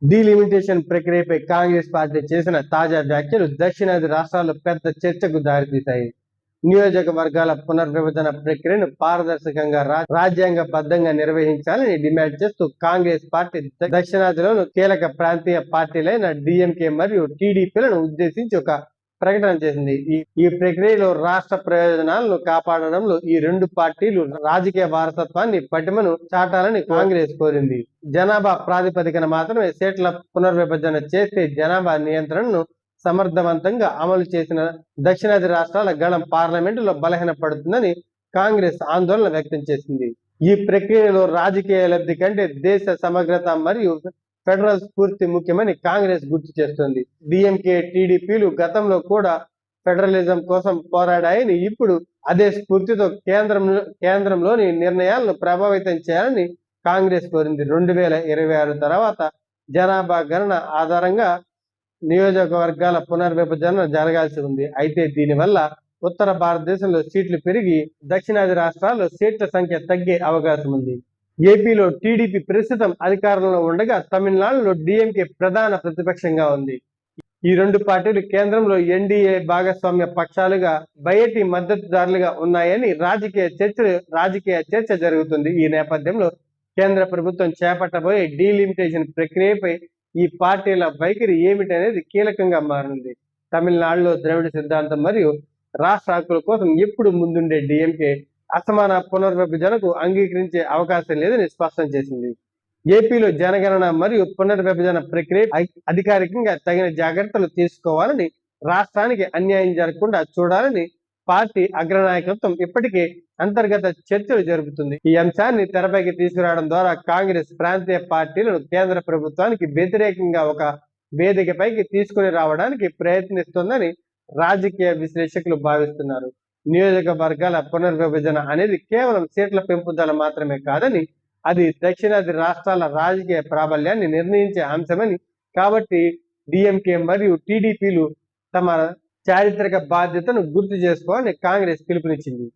Delimitation ప్రక్రియపై Congress party చేసిన తాజా వ్యాఖ్యలు దక్షిణాది రాష్ట్రాల్లో పెద్ద చర్చకు దారితీశాయి. నియోజకవర్గాల పునర్విభజన ప్రక్రియను పారదర్శకంగా రాజ్యాంగబద్ధంగా నిర్వహించాలని డిమాండ్ చేస్తూ కాంగ్రెస్ పార్టీ దక్షిణాదిలోని కీలక ప్రాంతీయ పార్టీలైన డిఎంకే మరియు టీడీపీలను ఉద్దేశించి ఒక ప్రకటన చేసింది. ఈ ప్రక్రియలో రాష్ట్ర ప్రయోజనాలను కాపాడడంలో ఈ రెండు పార్టీలు రాజకీయ వారసత్వాన్ని పటిమను చాటాలని కాంగ్రెస్ కోరింది. జనాభా ప్రాతిపదికన మాత్రమే సీట్ల పునర్విభజన చేస్తే జనాభా నియంత్రణను సమర్థవంతంగా అమలు చేసిన దక్షిణాది రాష్ట్రాల గళం పార్లమెంటులో బలహీనపడుతుందని కాంగ్రెస్ ఆందోళన వ్యక్తం చేసింది. ఈ ప్రక్రియలో రాజకీయ లబ్ధి కంటే దేశ సమగ్రత మరియు ఫెడరల్ స్ఫూర్తి ముఖ్యమని కాంగ్రెస్ గుర్తు చేస్తుంది. డిఎంకే టీడీపీలు గతంలో కూడా ఫెడరలిజం కోసం పోరాడాయని, ఇప్పుడు అదే స్ఫూర్తితో కేంద్రంలోని నిర్ణయాలను ప్రభావితం చేయాలని కాంగ్రెస్ కోరింది. 2026 తర్వాత జనాభా గణన ఆధారంగా నియోజకవర్గాల పునర్విభజన జరగాల్సి ఉంది. అయితే దీనివల్ల ఉత్తర భారతదేశంలో సీట్లు పెరిగి దక్షిణాది రాష్ట్రాల్లో సీట్ల సంఖ్య తగ్గే అవకాశం ఉంది. ఏపీలో టీడీపీ ప్రస్తుతం అధికారంలో ఉండగా తమిళనాడులో డిఎంకే ప్రధాన ప్రతిపక్షంగా ఉంది. ఈ రెండు పార్టీలు కేంద్రంలో ఎన్డీఏ భాగస్వామ్య పక్షాలుగా బయటి మద్దతుదారులుగా ఉన్నాయని రాజకీయ చర్చ జరుగుతుంది. ఈ నేపథ్యంలో కేంద్ర ప్రభుత్వం చేపట్టబోయే డీలిమిటేషన్ ప్రక్రియపై ఈ పార్టీల వైఖరి ఏమిటనేది కీలకంగా మారింది. తమిళనాడులో ద్రవిడ సిద్ధాంతం మరియు రాష్ట్ర హక్కుల కోసం ఎప్పుడు ముందుండే డిఎంకే అసమాన పునర్విభజనకు అంగీకరించే అవకాశం లేదని స్పష్టం చేసింది. ఏపీలో జనగణన మరియు పునర్విభజన ప్రక్రియ అధికారికంగా తగిన జాగ్రత్తలు తీసుకోవాలని, రాష్ట్రానికి అన్యాయం జరగకుండా చూడాలని పార్టీ అగ్రనాయకత్వం ఇప్పటికే అంతర్గత చర్చలు జరుపుతుంది. ఈ అంశాన్ని తెరపైకి తీసుకురావడం ద్వారా కాంగ్రెస్ ప్రాంతీయ పార్టీలను కేంద్ర ప్రభుత్వానికి వ్యతిరేకంగా ఒక వేదికపైకి తీసుకుని రావడానికి ప్రయత్నిస్తోందని రాజకీయ విశ్లేషకులు భావిస్తున్నారు. నియోజకవర్గాల పునర్విభజన అనేది కేవలం సీట్ల పెంపుదల మాత్రమే కాదని, అది దక్షిణాది రాష్ట్రాల రాజకీయ ప్రాబల్యాన్ని నిర్ణయించే అంశమని, కాబట్టి డిఎంకే మరియు టీడీపీలు తమ చారిత్రక బాధ్యతను గుర్తు చేసుకోవాలని కాంగ్రెస్ పిలుపునిచ్చింది.